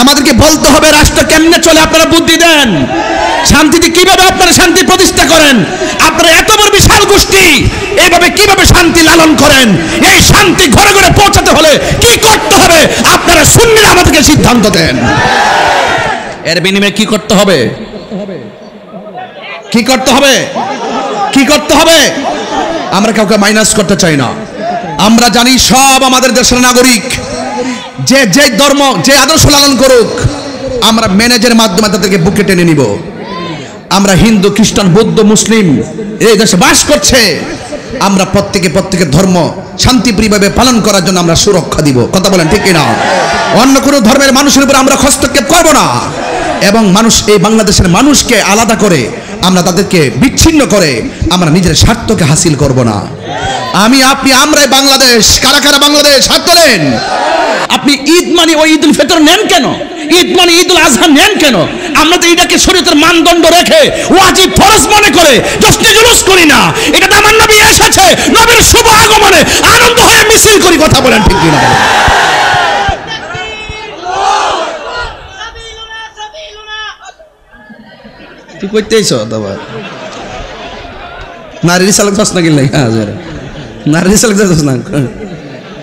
আমাদেরকে বলতে হবে রাষ্ট্র কেমনে চলে, আপনারা বুদ্ধি দেন। শান্তিতে কিভাবে আপনারা শান্তি প্রতিষ্ঠা করেন, আপনারা এত বড় বিশাল গোষ্ঠী এইভাবে কিভাবে শান্তি লালন করেন? এই শান্তি ঘরে ঘরে পৌঁছাতে হলে কি করতে হবে আপনারা সুন্নিরা আমাদেরকে সিদ্ধান্ত দেন। এর বিনিময়ে কি করতে হবে? কি করতে হবে? কি করতে হবে? আমরা কাউকে মাইনাস করতে চাই না। আমরা জানি সব আমাদের দেশের নাগরিক, যে যে ধর্ম যে আদর্শ লালন করুক আমরা ম্যানেজের মাধ্যমে তাদেরকে বুকে টেনে নিব। আমরা হিন্দু, খ্রিস্টান, বৌদ্ধ, মুসলিম এই দেশে বাস করছে, আমরা প্রত্যেকের ধর্ম শান্তিপ্রিয়ভাবে পালন করার জন্য আমরা সুরক্ষা দিব। কথা বলেন ঠিক কিনা? অন্য কোনো ধর্মের মানুষের উপর আমরা হস্তক্ষেপ করব না। এবং মানুষ, এই বাংলাদেশের মানুষকে আলাদা করে আমরা তাদেরকে বিচ্ছিন্ন করে আমরা নিজের স্বার্থকে হাসিল করব না। আমি আপনি আমরাই বাংলাদেশ। কারা কারা বাংলাদেশ? হাত তোলেন। আপনি ঈদ মানে ওই ঈদুল ফিতর নেন কেন? ঈদ মানে ঈদুল আজহা নেন কেন? আমরা তো এটাকে শরীয়তের মানদণ্ড রেখে ওয়াজিব ফরজ মনে করে জশ্নে জুলুস করি না। এটা তো আমার নবী এসেছে, নবীর শুভ আগমনে আনন্দ হয়ে মিছিল করি। কথা বলেন ঠিক কিনা? তুই কইতেইছ দাদা নারী চালক যাস না কিনলে? নারী চালক যাস না?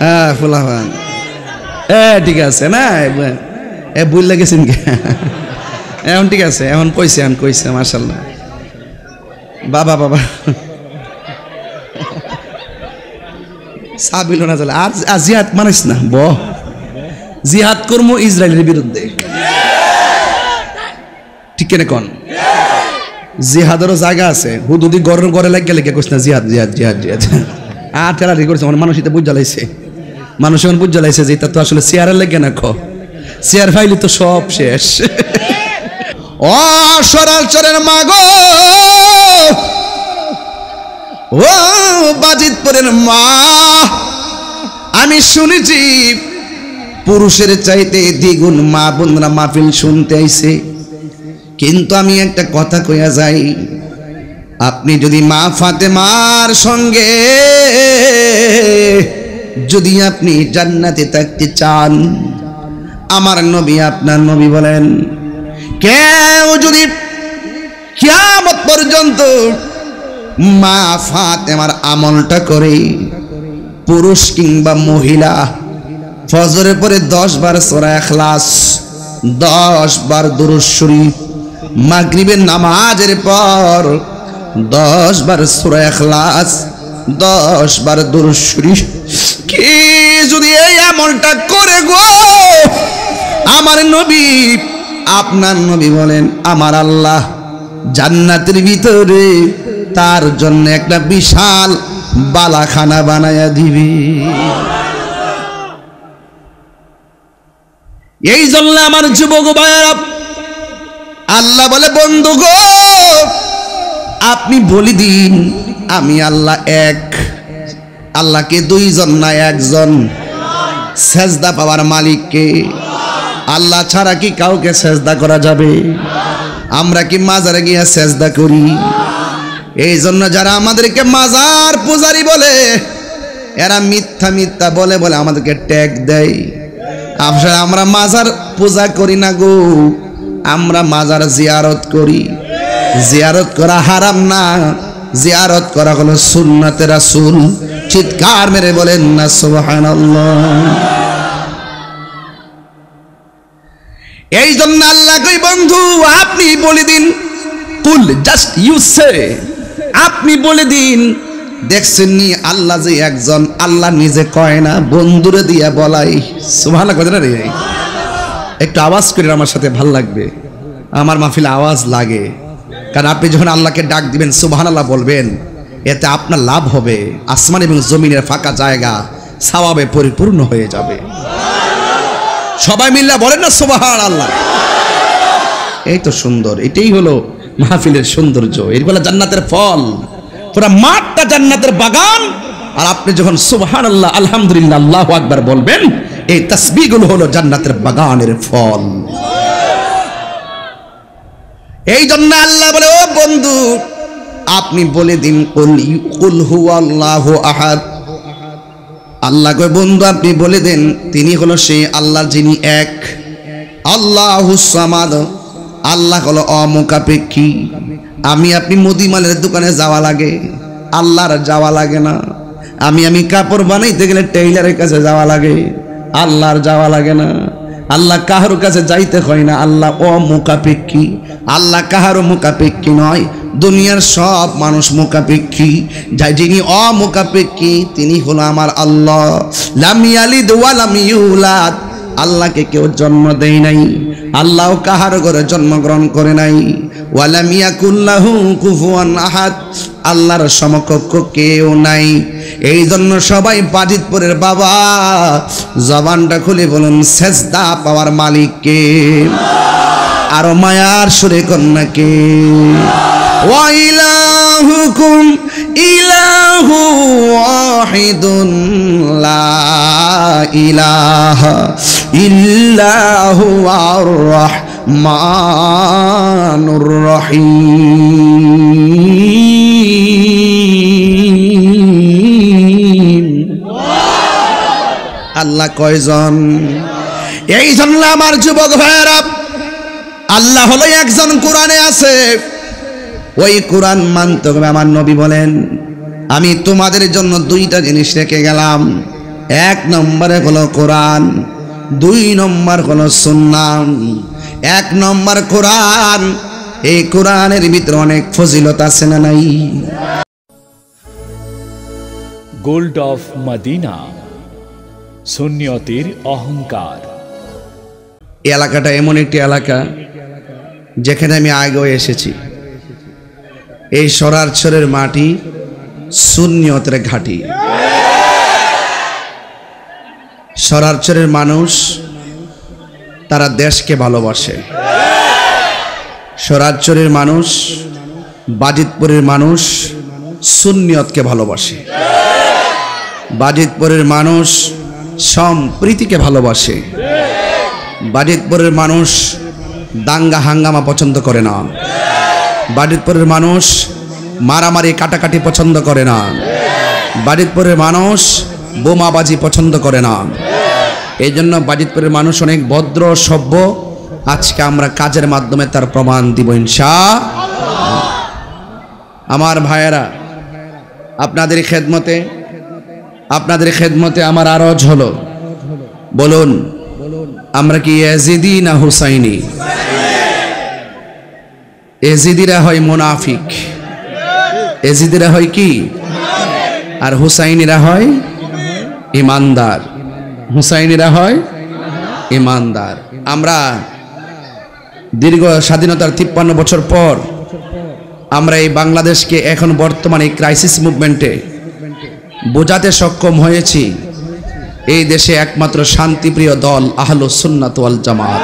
হ্যাঁ ফুলাফান ঠিক আছে না, ভুল লেগেছেন কি? এখন ঠিক আছে, এখন কইছে মাশাআল্লাহ। বাবা সাবিল না চলে আর জিহাদ মানিস না, জিহাদ করবো ইসরায়েলের বিরুদ্ধে। ঠিক কেন কোন জিহাদেরও জায়গা আছে, হুদুদি গড়ে লেগে কইস না জিহাদ জিহাদ জিহাদ জিহাদ আর ঠেলাঠি করছে। মানুষ এটা বুঝ জ্বালাইছে, মানুষ এখন বুঝ জ্বালাইছে যে এটা তো আসলে চেয়ারের লেগে না, চেয়ার ফাইলি তো সব শেষ। ও সরালচরের মাগো, ও বাজিতপুরের মা, আমি শুনেছি পুরুষের চাইতে দ্বিগুণ মা বোনরা মাহফিল শুনতে আইছে। কিন্তু আমি একটা কথা কইয়া যাই, আপনি যদি মা ফাতেমার সঙ্গে যদি আপনি জান্নাতে থাকতে চান, আমার নবী আপনার নবী বলেন, কেউ যদি কিয়ামত পর্যন্ত মা ফাতেমার আমলটা করে, পুরুষ কিংবা মহিলা, ফজরের পরে 10 বার সূরা ইখলাস, 10 বার দুরূদ শরীফ, মাগরিবের নামাজের পর 10 বার সূরা ইখলাস, 10 বার দুরূদ শরীফ, কি যদি এই আমলটা করে গো, আমার নবী আপনার নবী বলেন আমার আল্লাহ জান্নাতের ভিতরে তার জন্য একটা বিশাল বালাখানা বানায়া দিবে। এই জন্য আমার যুবক ভাইরা, আল্লাহ বলে বন্ধু গো আপনি বলি দিন আমি আল্লাহ এক। আল্লাহকে দুইজন না একজন। সেজদা পাওয়ার মালিককে আল্লাহ ছাড়া কি কাউকে সেজদা করা যাবে? আমরা কি মাজারে গিয়ে সেজদা করি? এই জন্য যারা আমাদেরকে মাজার পূজারি বলে, এরা মিথ্যা বলে আমাদেরকে ট্যাগ দেয়। আসলে আমরা মাজার পূজা করি না গো, আমরা মাজার জিয়ারত করি। জিয়ারত করা হারাম না, জিয়ারত করা হলো সুন্নাতে রাসূল। চিৎকার মেরে বলেন না সুবহানাল্লাহ। এই জন্য আল্লাহ কই বন্ধু আপনি বলে দিন, কুল জাস্ট ইউ সে, আপনি বলে দিন। দেখছেন নি আল্লাহ যে একজন, আল্লাহ নিজে কয় না, বন্ধুরে দিয়া বলাই। সুবহানাল্লাহ কয় না রে? একটু আওয়াজ করেন আমার সাথে, ভাল লাগবে। আমার মাহফিলে আওয়াজ লাগে, কারণ আপনি যখন আল্লাহকে ডাক দিবেন সুবহানাল্লাহ বলবেন, এতে আপনার লাভ হবে। আসমান এবং জমিনের ফাঁকা জায়গা সওয়াবে পরিপূর্ণ হয়ে যাবে। সবাই মিল্লা বলেন না সুবহানাল্লাহ। এই তো সুন্দর, এটাই হলো মাহফিলের সৌন্দর্য। এর বলে জান্নাতের ফল, পুরো মাঠটা জান্নাতের বাগান। আর আপনি যখন সুবহানাল্লাহ আলহামদুলিল্লাহ আল্লাহু আকবার বলবেন, এই তাসবিহগুলো হলো জান্নাতের বাগানের ফল। এই জন্য আল্লাহ বলে ও বন্ধু আপনি বলে দিন কুল হুয়াল্লাহু আহাদ। আল্লাহ কয় বন্ধু আপনি বলে দেন তিনি হলো সেই আল্লাহ যিনি এক। আল্লাহুস সামাদ, আল্লাহ হলো অমুখাপেক্ষী। আমি আপনি মুদিমালের দোকানে যাওয়া লাগে, আল্লাহর যাওয়া লাগে না। আমি কাপড় বানাইতে গেলে টেইলারের কাছে যাওয়া লাগে, আল্লাহর যাওয়া লাগে না। আল্লাহ কাহার কাছে যাইতে হয় না, আল্লাহ অমুখাপেক্ষী। আল্লাহ কাহারও মুখাপেক্ষী নয়, দুনিয়ার সব মানুষ মুখাপেক্ষী। যাই যিনি অমুখাপেক্ষী তিনি হলো আমার আল্লাহ। লাম ইয়ালিদ ওয়া লাম ইউলাদ, আল্লাহকে কেউ জন্ম দেয় নাই, আল্লাহ কাহার ঘরে জন্মগ্রহণ করে নাই। ওয়ালাম ইয়াকুল লাহু কুফুয়ান আহাদ, আল্লাহর সমকক্ষ কেউ নাই। এই জন্য সবাই বাজিতপুরের বাবা জবানটা খুলে বলুন সেজদা পাওয়ার মালিক কে? আরো মায়ার সুরে কন্যা কে? ওয়া ইলাহুকুম ইলাহু ওয়াহিদুন লা ইলাহা ইল্লাহু আর রহমানুর রহিম। আল্লাহ কয়জন? এই জন্য আমার যুবক ভাইয়েরা, আল্লাহ হলো একজন, কোরআনে আছে, ওই কোরআন মানতে হবে। আমার নবী বলেন আমি তোমাদের জন্য দুইটা জিনিস রেখে গেলাম, এক নম্বরে হলো কোরআন, দুই নম্বর হলো সুন্নাহ। এক নম্বর কোরআন, এই কোরআনের ভিতরে অনেক ফজিলত আছে না নাই? গোল্ড অফ মদিনা, সুন্নিয়তের অহংকার। এই এলাকাটা এমন একটি এলাকা যেখানে আমি আগেও এসেছি। এই সরারছড়ের মাটি সুন্নিয়তের ঘাঁটি। সরারছড়ের মানুষ তারা দেশকে ভালোবাসে। সরারছড়ের মানুষ, বাজিতপুরের মানুষ সুন্নিয়তকে ভালোবাসে। বাজিতপুরের মানুষ সম্প্রীতিকে ভালোবাসে। বাজিতপুরের মানুষ দাঙ্গা হাঙ্গামা পছন্দ করে না। বাজিতপুরের মানুষ মারামারি কাটাকাটি পছন্দ করে না। বাজিতপুরের মানুষ বোমাবাজি পছন্দ করে না। এই জন্য বাজিতপুরের মানুষ অনেক ভদ্র সভ্য। আজকে আমরা কাজের মাধ্যমে তার প্রমাণ দিব ইনশাআল্লাহ। আমার ভাইয়েরা, আপনাদের খেদমতে আমার আরজ হলো, বলুন আমরা কি ইয়াজিদি না হুসাইনি? এজিদিরা হয় মুনাফিক, এজিদিরা হয় কি, আর হুসাইনিরা হয় ইমানদার। হুসাইনিরা হয় ইমানদার। আমরা দীর্ঘ স্বাধীনতার 53 বছর পর আমরা এই বাংলাদেশকে এখন বর্তমানে ক্রাইসিস মুভমেন্টে বোঝাতে সক্ষম হয়েছি এই দেশে একমাত্র শান্তিপ্রিয় দল আহলুস সুন্নাত ওয়াল জামাত।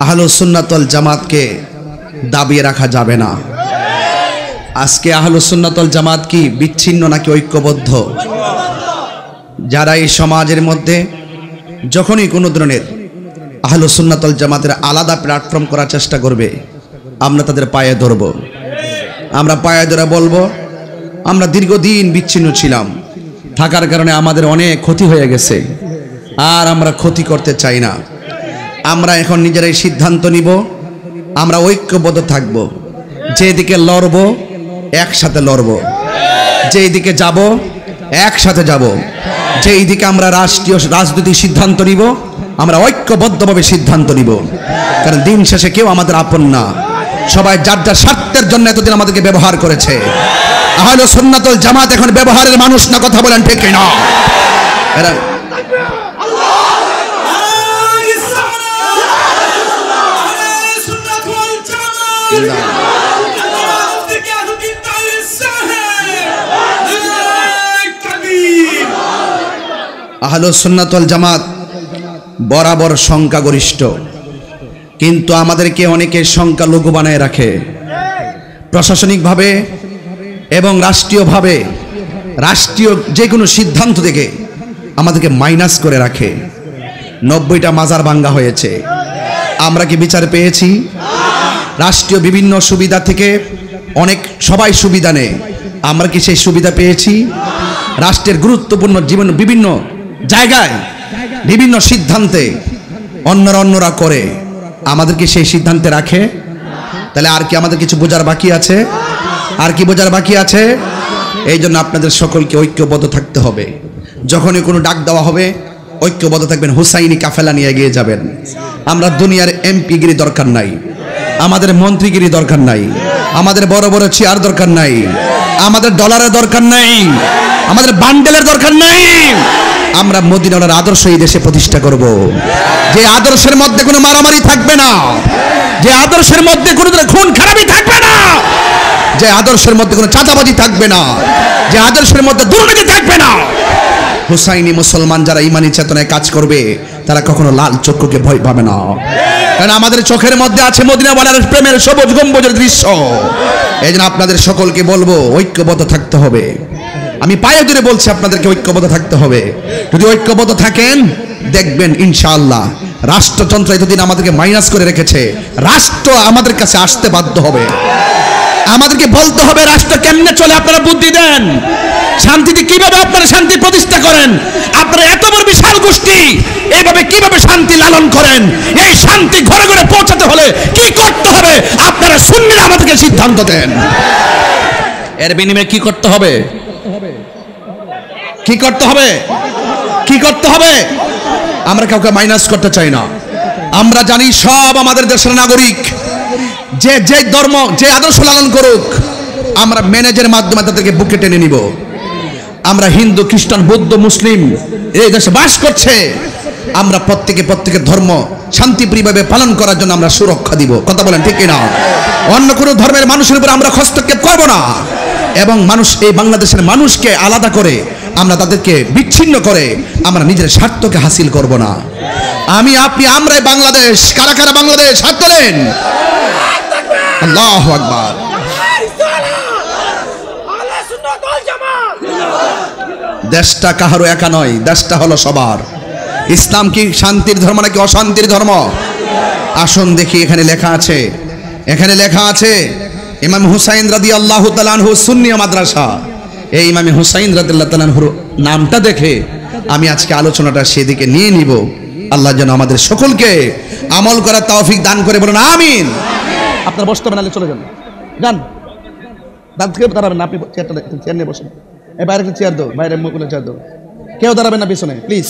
আহলুস সুন্নাত ওয়াল জামাতকে দাবিয়ে রাখা যাবে না। আজকে আহলুস সুন্নাত ওয়াল জামাত কি বিচ্ছিন্ন নাকি ঐক্যবদ্ধ? যারা এই সমাজের মধ্যে যখনই কোনো ধরনের আহলুস সুন্নাত ওয়াল জামাতের আলাদা প্ল্যাটফর্ম করার চেষ্টা করবে, আমরা তাদের পায়ে ধরব। আমরা পায়ে ধরে বলবো আমরা দীর্ঘদিন বিচ্ছিন্ন ছিলাম, থাকার কারণে আমাদের অনেক ক্ষতি হয়ে গেছে, আর আমরা ক্ষতি করতে চাই না। আমরা এখন নিজেরাই সিদ্ধান্ত নিব, আমরা ঐক্যবদ্ধ থাকব। যেদিকে লড়ব একসাথে লড়ব, যেই দিকে যাব একসাথে যাব, যেই দিকে আমরা রাজনৈতিক সিদ্ধান্ত নিব আমরা ঐক্যবদ্ধভাবে সিদ্ধান্ত নিব। কারণ দিন শেষে কেউ আমাদের আপন না, সবাই যার যার স্বার্থের জন্য এতদিন আমাদেরকে ব্যবহার করেছে। আহলুস সুন্নাত ওয়াল জামাত এখন ব্যবহারের মানুষ না, কথা বলেন ঠিক কিনা? এরা আহলুস সুন্নাত ওয়াল জামাত বরাবর সংখ্যাগরিষ্ঠ, কিন্তু আমাদেরকে অনেকে সংখ্যালঘু বানায় রাখে। প্রশাসনিকভাবে এবং রাষ্ট্রীয়ভাবে রাষ্ট্রীয় যে কোনো সিদ্ধান্ত থেকে আমাদেরকে মাইনাস করে রাখে। 90টা মাজার ভাঙ্গা হয়েছে, আমরা কি বিচার পেয়েছি? রাষ্ট্রীয় বিভিন্ন সুবিধা থেকে অনেক সবাই সুবিধা নেয়, আমরা কি সেই সুবিধা পেয়েছি? রাষ্ট্রের গুরুত্বপূর্ণ জীবন বিভিন্ন জায়গায় বিভিন্ন সিদ্ধান্তে অন্যরা করে, আমাদেরকে সেই সিদ্ধান্তে রাখে, তাহলে আর কি আমাদের কিছু বোঝার বাকি আছে? আর কি বোঝার বাকি আছে? এই জন্য আপনাদের সকলকে ঐক্যবদ্ধ থাকতে হবে। যখনই কোনো ডাক দেওয়া হবে ঐক্যবদ্ধ থাকবেন, হুসাইনি কাফেলা নিয়ে এগিয়ে যাবেন। আমরা দুনিয়ার এমপিগিরি দরকার নাই, আমাদের মন্ত্রীগিরি দরকার নাই, আমাদের বড় বড় চেয়ার দরকার নাই, আমাদের ডলারের দরকার নাই, আমাদের বান্ডেলের দরকার নাই। আমরা মদিনার আদর্শ এই দেশে প্রতিষ্ঠা করব, যে আদর্শের মধ্যে কোনো মারামারি থাকবে না, যে আদর্শের মধ্যে কোনো খুন খারাপি থাকবে না, যে আদর্শের মধ্যে কোনো চাঁদাবাজি থাকবে না, যে আদর্শের মধ্যে দুর্নীতি থাকবে না। হুসাইনি মুসলমান যারা ইমানি চেতনায় কাজ করবে তারা কখনো লাল চক্ষুকে ভয় পাবে না, কারণ আমাদের চোখের মধ্যে আছে মদিনাওয়ালার প্রেমের সবুজ গম্বুজের দৃশ্য। এই জন্য আপনাদের সকলকে বলবো ঐক্যবদ্ধ থাকতে হবে। আমি পায়ে ধরে বলছি আপনাদেরকে ঐক্যবদ্ধ থাকতে হবে। যদি ঐক্যবদ্ধ থাকেন দেখবেন ইনশাআল্লাহ রাষ্ট্রযন্ত্র এতদিন আমাদেরকে মাইনাস করে রেখেছে, রাষ্ট্র আমাদের কাছে আসতে বাধ্য হবে। আমাদেরকে বলতে হবে রাষ্ট্র কেমনে চলে, আপনারা বুদ্ধি দেন। শান্তিতে কিভাবে আপনারা শান্তি প্রতিষ্ঠা করেন, আপনারা এত বড় বিশাল গোষ্ঠী এইভাবে কিভাবে শান্তি লালন করেন, এই শান্তি ঘরে ঘরে পৌঁছাতে হলে কি করতে হবে আপনারা সুন্নিরা আমাদেরকে সিদ্ধান্ত দেন। এর বিনিময়ে কি করতে হবে? কি করতে হবে? কি করতে হবে? আমরা কাউকে মাইনাস করতে চাই না। আমরা জানি সব আমাদের দেশের নাগরিক, যে যে ধর্ম যে আদর্শ লালন করুক আমরা ম্যানেজের মাধ্যমে তাদেরকে বুকে টেনে নিব। আমরা হিন্দু, খ্রিস্টান, বৌদ্ধ, মুসলিম এই দেশে বাস করছে, আমরা প্রত্যেকের ধর্ম শান্তিপ্রিয়ভাবে পালন করার জন্য আমরা সুরক্ষা দিব। কথা বলেন ঠিক কিনা? অন্য কোনো ধর্মের মানুষের উপর আমরা হস্তক্ষেপ করব না, এবং মানুষ এই বাংলাদেশের মানুষকে আলাদা করে আমরা তাদেরকে বিচ্ছিন্ন করে আমরা নিজের স্বার্থকে হাসিল করব না। আমি আপনি আমরাই বাংলাদেশ। কারা কারা বাংলাদেশ? হাত তোলেন। আল্লাহু আকবার। দেশটা কাহারও একা নয়, দেশটা হলো সবার। ইসলাম কি শান্তির ধর্ম নাকি অশান্তির ধর্ম? আসুন দেখি, এখানে লেখা আছে, এখানে লেখা আছে ইমাম হুসাইন রাদিয়াল্লাহু তাআলা আনহু সুন্নি মাদ্রাসা। এই ইমাম হুসাইন রাদিয়াল্লাহু তাআলা আনহুর নামটা দেখে আমি আজকে আলোচনাটা সেদিকে নিয়ে নিব। আল্লাহ যেন আমাদের সকলকে আমল করার তৌফিক দান করে, বলুন আমিন। আপনারা বসতে হবে, নাহলে চলে যান, যান দাঁত থেকে দাঁড়াবেন না। আপনি চেয়ার নিয়ে বসেন। এই বাইরে একটা চেয়ার দাও, বাইরে মুখগুলো চেয়ার দাও। কেউ দাঁড়াবেন না পিছনে, প্লিজ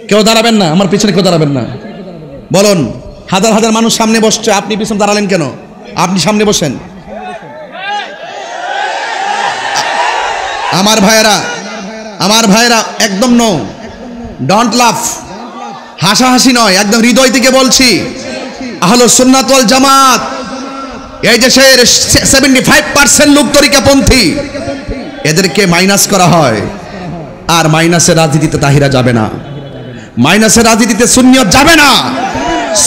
কেউ দাঁড়াবেন না, আমার পিছনে কেউ দাঁড়াবেন না। বলুন, হাজার হাজার মানুষ সামনে বসছে, আপনি পিছনে দাঁড়ালেন কেন? আপনি সামনে বসেন। আমার ভাইয়েরা একদম নো, ডোন্ট লাফ, হাসাহাসি নয়, একদম হৃদয় থেকে বলছি। আহলে সুন্নাত ওয়াল জামাত এই দেশের 75% লোক তরিকাপন্থী, এদেরকে মাইনাস করা হয়। আর মাইনাসের রাজনীতিতে তাহিরা যাবে না, মাইনাসের রাজনীতিতে সুন্নিয়ত যাবে না।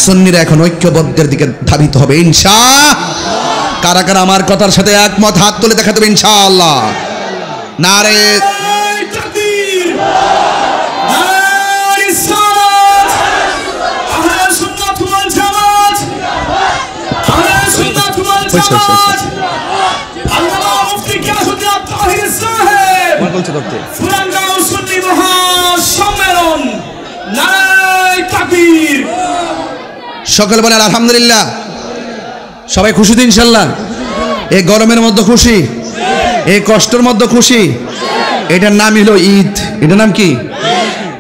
সুন্নিরা এখন ঐক্যবদ্ধের দিকে ধাবিত হবে ইনশাআল্লাহ। কারা কারা আমার কথার সাথে একমত হাত তুলে দেখাতে হবে ইনশাআল্লাহ। নারে তাকবীর, নারে সালাত, আহলে সুন্নাত ওয়াল জামাত, আহলে সুন্নাত ওয়াল জামাত। আল্লামা মুফতি গিয়াসউদ্দিন তাহির সাহেব বলতে করতে ফুরানগাঁও সুন্নি মহা সম্মেলন, নারে তাকবীর। সকল বলেন আলহামদুলিল্লাহ। সবাই খুশি তো ইনশাআল্লাহ? এই গরমের মধ্যে খুশি, এই কষ্টের মধ্যে খুশি। এটার নাম হলো ঈদ। এটার নাম কি?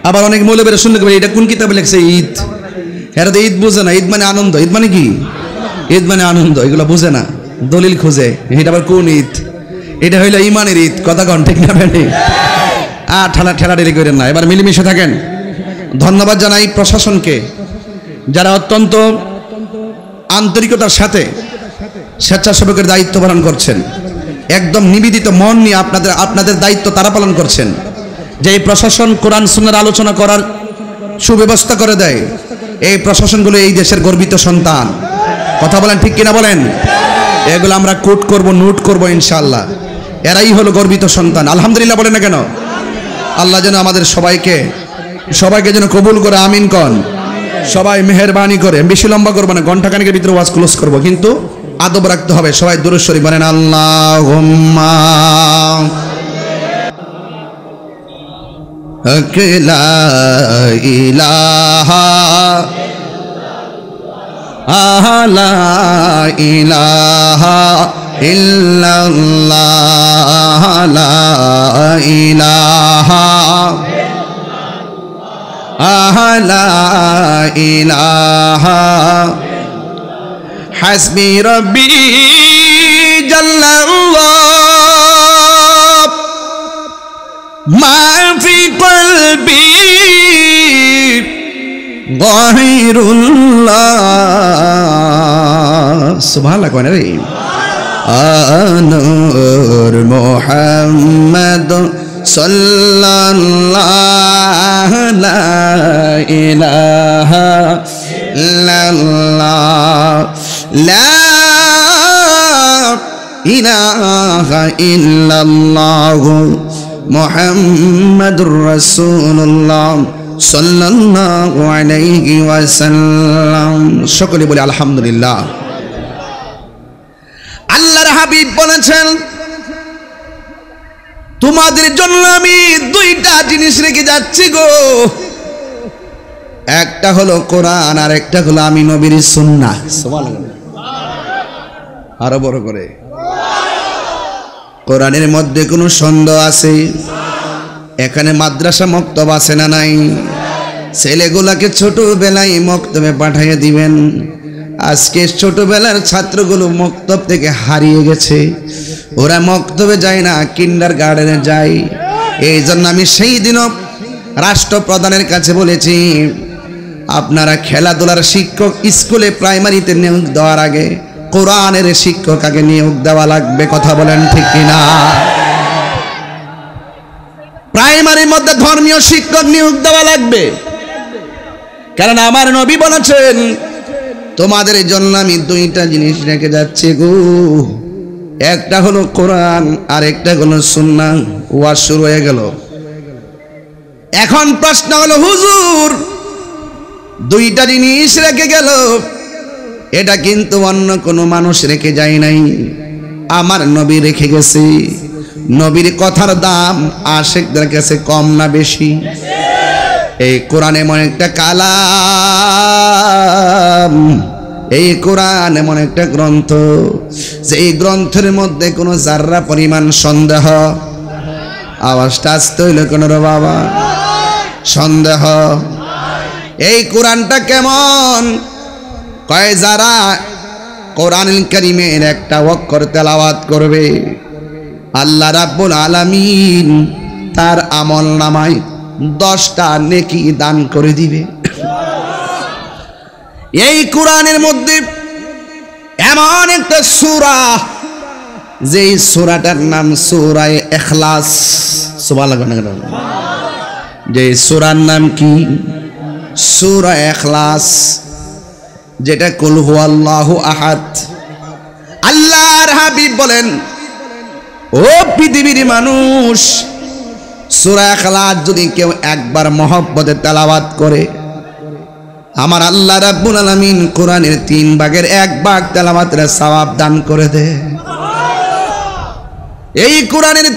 আবার অনেক মৌলবীরা শুনতে পারে এটা কোন কিতাবে লেখছে ঈদ। এরা তো ঈদ বুঝে না। ঈদ মানে আনন্দ। ঈদ মানে কি? ঈদ মানে আনন্দ। এগুলো বুঝে না, দলিল খুঁজে। এটা আবার কোন ঈদ? এটা হইলো ইমানের ঈদ। কথা কন ঠিক না? বেটি ঠেলাঠেলি করেন না, এবার মিলেমিশে থাকেন। ধন্যবাদ জানাই প্রশাসনকে, যারা অত্যন্ত আন্তরিকতার সাথে স্বেচ্ছাসেবকের দায়িত্ব পালন করছেন। একদম নিবেদিত মন নিয়ে আপনাদের দায়িত্ব তারা পালন করছেন। যে এই প্রশাসন কোরআন সুন্নাহর আলোচনা করার সুব্যবস্থা করে দেয়, এই প্রশাসনগুলো এই দেশের গর্বিত সন্তান। কথা বলেন ঠিক কিনা বলেন? এগুলো আমরা কোট করব, নোট করব ইনশাআল্লাহ। এরাই হলো গর্বিত সন্তান। আলহামদুলিল্লাহ বলেন না কেন? আল্লাহ যেন আমাদের সবাইকে যেন কবুল করে, আমিন কন। সবাই মেহেরবানি করে, বেশি লম্বা করবো না, ঘন্টাখানেকের ভিতরে ওয়াজ ক্লোজ করবো, কিন্তু আদব রাখতে হবে। সবাই দুরূদ শরীফ বলেন আল্লাহুম্মা লা ইলাহা লা ইলাহা ইল্লাল্লাহ লা ইলাহা লা ইলাহা হাসবি রব্বি জাল্লাল্লাহ মা ফি কলবি গায়রুল্লাহ সুবহানাল্লাহ কোন রে নূর মুহাম্মদ সাল্লাল্লাহু লা ইলাহা ইল্লাল্লাহ লা ইলাহা ইল্লাল্লাহ মুহাম্মাদুর রাসূলুল্লাহ সাল্লাল্লাহু আলাইহি ওয়াসাল্লাম। সকলে বলি আলহামদুলিল্লাহ। আল্লাহর হাবিব বলেছেন, তোমাদের জন্য আমি দুইটা জিনিস রেখে যাচ্ছি গো, একটা হলো কোরআন আর একটা হলো আমি নবীর সুন্নাহ। সুবহানাল্লাহ। আরো বড় করে, কোরআনের মধ্যে কোনো সন্দেহ আছে? এখানে মাদ্রাসা মক্তব আছে না নাই? ছেলেগুলাকে ছোটবেলায় মক্তবে পাঠিয়ে দিবেন। আজকে ছোটবেলার ছাত্রগুলো মক্তব থেকে হারিয়ে গেছে, ওরা মক্তবে যায় না, কিন্ডার গার্ডেনে যায়। এই জন্য আমি সেই দিনও রাষ্ট্রপ্রধানের কাছে বলেছি, আপনারা খেলাধুলার শিক্ষক স্কুলে প্রাইমারিতে নিয়োগ দেওয়ার আগে কোরআনের শিক্ষক আগে নিয়োগ দেওয়া লাগবে। কথা বলেন ঠিক কিনা? প্রাইমারির মধ্যে ধর্মীয় শিক্ষক নিয়োগ দেওয়া লাগবে, কারণ আমার নবী বলেছেন, তোমাদের জন্য আমি দুইটা জিনিস রেখে যাচ্ছি গো, একটা হলো কোরআন আর একটা হলো সুন্নাহ। ওয়াজ শুরু হয়ে গেল। এখন প্রশ্ন হলো, হুজুর দুইটা জিনিস রেখে গেল, এটা কিন্তু অন্য কোনো মানুষ রেখে যায় নাই, আমার নবী রেখে গেছে। নবীর কথার দাম আশিকদের কাছে কম না বেশি? এই কোরআন এমন একটা কালাম, এই কোরআন এমন একটা গ্রন্থ যে এই গ্রন্থের মধ্যে কোনো জাররা পরিমাণ সন্দেহ, আওয়াজটা আসতে হইল কেন রে বাবা, সন্দেহ। এই কোরআনটা কেমন? কয় যারা কোরআনুল কারীমের একটা অক্ষর তেলাওয়াত করবে, আল্লাহ রাব্বুল আলামিন তার আমল নামায় 10টা নেকি দান করে দিবে। এই কোরআনের মধ্যে এমন একটা সূরা, যেই সূরাটার নাম সূরা ইখলাস। সুবহানাল্লাহ। যে সূরার নাম কি? সূরা ইখলাস, যেটা কুল হুয়াল্লাহু আহাদ। আল্লাহর হাবিব বলেন, ও পৃথিবীর মানুষ, সূরা ইখলাস যদি কেউ একবার মহব্বতে তেলাওয়াত করে, আমার আল্লাহ রাব্বুল আলামিন কোরআনের 3 ভাগের 1 ভাগ তেলাওয়াতের সওয়াব দান করে দেয়। এই কোরআনের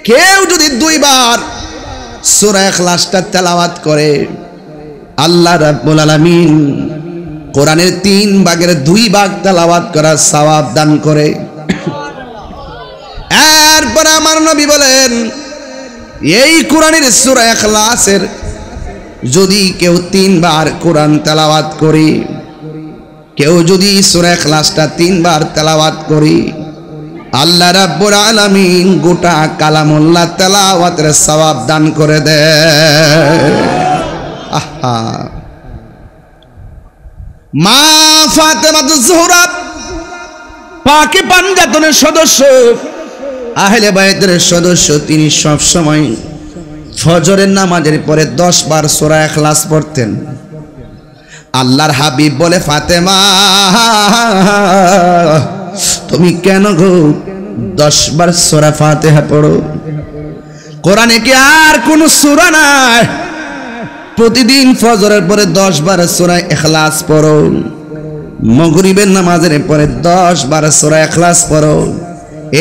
কেউ যদি 2 বার সূরা ইখলাসটা তেলাওয়াত করে, আল্লাহ রাব্বুল আলামিন কোরআনের 3 ভাগের 2 ভাগ তেলাওয়াত করার সওয়াব দান করে। এরপর আমার নবী বলেন, এই কোরআনের সূরা ইখলাসের যদি কেউ 3 বার কোরআন তেলাওয়াত করে, কেউ যদি সূরা ইখলাসটা 3 বার তেলাওয়াত করে, আল্লাহ রাব্বুল আলামিন গোটা কালামুল্লাহ তেলাওয়াতের সওয়াব দান করে দেয়। আহা, মা ফাতেমাতুজ জোহরা পাকে পাঞ্জাতনের সদস্য, আহলে বাইতের সদস্য, তিনি সব সময় ফজরের নামাজের পরে 10 বার সূরা ইখলাস পড়তেন। আল্লাহর হাবিব বলে, ফাতেমা তুমি কেন গো 10 বার সূরা ফাতিহা পড়ো? কোরআনে কি আর কোন সূরা নাই? প্রতিদিন ফজরের পরে 10 বার সূরা ইখলাস পড়ো, মাগরিবের নামাজের পরে 10 বার সূরা ইখলাস পড়ো।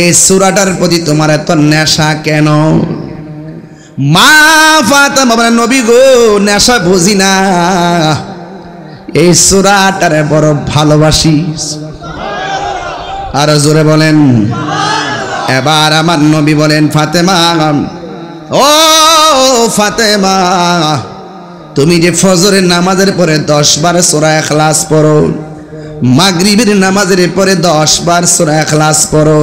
এই সূরাটার প্রতি তোমার এত নেশা কেন? মা ফাতেমা বলেন, নবী গো নেশা বুঝি না, এই সূরাটারে বড় ভালোবাসি। আর জোরে বলেন। এবার আমার নবী বলেন, ফাতেমা, ও ফাতেমা, তুমি যে ফজরের নামাজের পরে 10 বার সূরা ইখলাস পড়ো, মাগরিবের নামাজের পরে 10 বার সূরা ইখলাস পড়ো,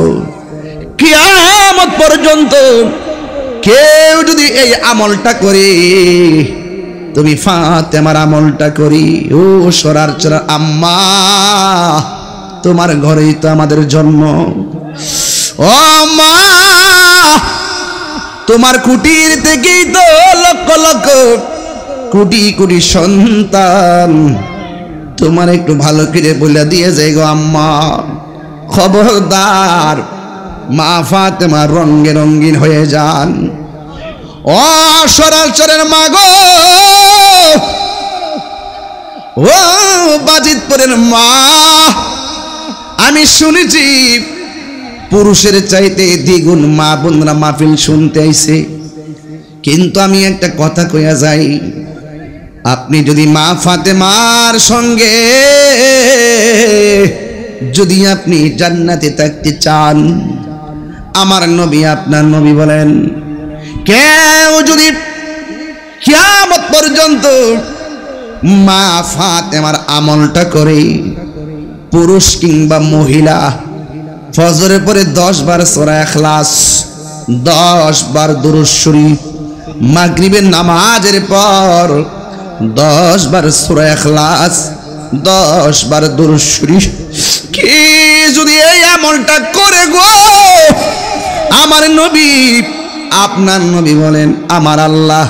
কিয়ামত পর্যন্ত কেউ যদি এই আমলটা করে, তুমি ফাতেমার আমলটা করি, ও সরার চরার আম্মা, তোমার ঘরেই তো আমাদের জন্ম। ও মা, তোমার কুটির থেকেই তো লক্ষ লক্ষ কোটি কোটি সন্তান। তোমার একটু ভালো করে বলে দিয়ে যাই গো আম্মা, খবরদার মা ফাতেমা রঙে রঙিন হয়ে যান। ও সরাসরের মা গো, ও বাজিতপুরের মা, আমি শুনেছি পুরুষের চাইতে দ্বিগুণ মা বোনরা মাহফিল শুনতে আইছে, কিন্তু আমি একটা কথা কইয়া যাই, আপনি যদি মা ফাতেমার সঙ্গে যদি আপনি জান্নাতে থাকতে চান, আমার নবী আপনার নবী বলেন, কেউ যদি কিয়ামত পর্যন্ত মা ফাতেমার আমলটা করে, পুরুষ কিংবা মহিলা, ফজরের পরে 10 বার সূরা ইখলাস, 10 বার দুরূদ শরীফ, মাগরিবের নামাজের পর 10 বার সূরা ইখলাস, 10 বার দুরূদ শরীফ, কি যদি এই আমলটা করে গো, আমার নবী আপনার নবী বলেন, আমার আল্লাহ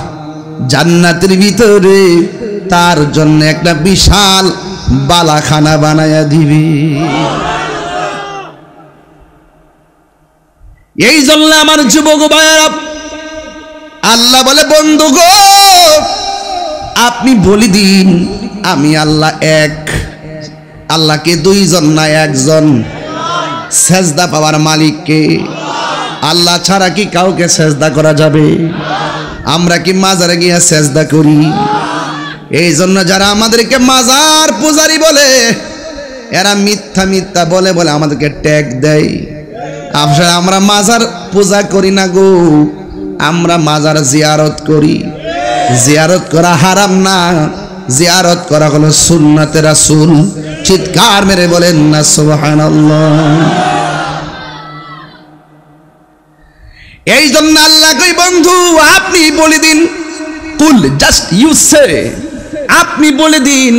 জান্নাতের ভিতরে তার জন্য একটা বিশাল বালাখানা বানায়া দিবে। এই জন্য আমার যুবক ভাইয়েরা, আল্লাহ বলে, বন্ধু গো, আপনি বলি দিন আমি আল্লাহ এক। আল্লাহকে 2 জন না 1 জন। সেজদা পাওয়ার মালিককে, আল্লাহ ছাড়া কি কাউকে সেজদা করা যাবে? আমরা কি মাজারে গিয়ে সেজদা করি? এই জন্য যারা আমাদেরকে মাজার পূজারি বলে, এরা মিথ্যা মিথ্যা বলে বলে আমাদেরকে ট্যাগ দেয়। আসলে আমরা মাজার পূজা করি না গো, আমরা মাজার জিয়ারত করি। জিয়ারত করা হারাম না, জিয়ারত করা হলো সুন্নাতে রাসূল। চিৎকার মেরে বলেন না সুবহানাল্লাহ। এই জন্য আল্লাহ কই, বন্ধু আপনি বলে দিন, কুল, জাস্ট ইউ সে, আপনি বলে দিন,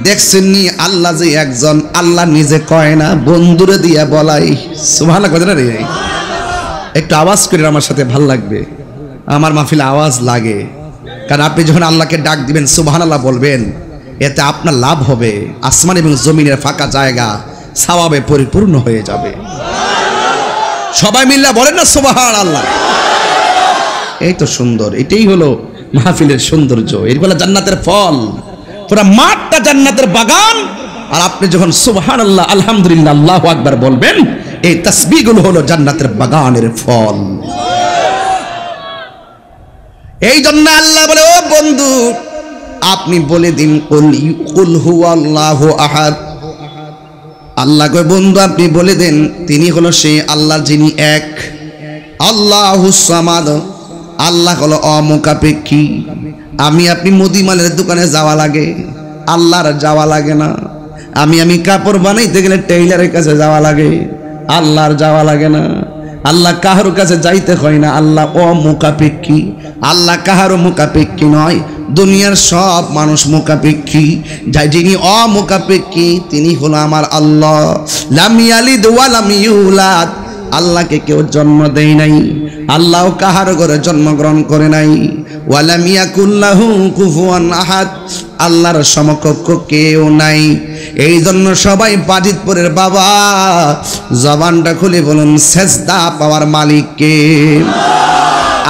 দেখছেন নি আল্লাহ যে একজন, আল্লাহ নিজে কয় না, বন্ধুরে দিয়া বলাই। সুবহানাল্লাহ কয় না রে? একটু আওয়াজ করে আমার সাথে ভাল লাগবে, আমার মাহফিলে আওয়াজ লাগে, কারণ আপনি যখন আল্লাহকে ডাক দিবেন, সুবহানাল্লাহ বলবেন, এতে আপনার লাভ হবে, আসমান এবং জমিনের ফাঁকা জায়গা সওয়াবে পরিপূর্ণ হয়ে যাবে। সবাই মিল্লা বলেন না সুবহানাল্লাহ। এই তো সুন্দর, এটাই হলো মাহফিলের সৌন্দর্য। এর বলে জান্নাতের ফল, পুরো মাঠটা জান্নাতের বাগান। আর আপনি যখন সুবহানাল্লাহ, আলহামদুলিল্লাহ, আল্লাহু আকবার বলবেন, এই তাসবিহগুলো হলো জান্নাতের বাগানের ফল। এই জন্য আল্লাহ বলে, ও বন্ধু আপনি বলে দিন, কুল হুয়াল্লাহু আহাদ। আল্লাহ কয়, বন্ধু আপনি বলে দেন, তিনি হলো সেই আল্লাহ যিনি এক। আল্লাহুস সামাদ, আল্লাহ হলো অমুখাপেক্ষী। আমি আপনি মুদিমালের দোকানে যাওয়া লাগে, আল্লাহর যাওয়া লাগে না। আমি কাপড় বানাইতে গেলে টেইলারের কাছে যাওয়া লাগে, আল্লাহর যাওয়া লাগে না। আল্লাহ কাহার কাছে যাইতে হয় না, আল্লাহ অমুখাপেক্ষী। আল্লাহ কাহারও মুখাপেক্ষী নয়, দুনিয়ার সব মানুষ মুখাপেক্ষী। যাই যিনি অমুখাপেক্ষী তিনি হলো আমার আল্লাহ। লাম ইয়ালিদ ওয়া লাম ইউলাদ, আল্লাহকে কেউ জন্ম দেয় নাই, আল্লাহ কাহার ঘরে জন্মগ্রহণ করে নাই। ওয়া লাম ইয়াকুল লাহু কুফুয়ান আহাদ, আল্লাহর সমকক্ষ কেউ নাই। এই জন্য সবাই বাজিতপুরের বাবা জবানটা খুলে বলুন, সেজদা পাওয়ার মালিককে।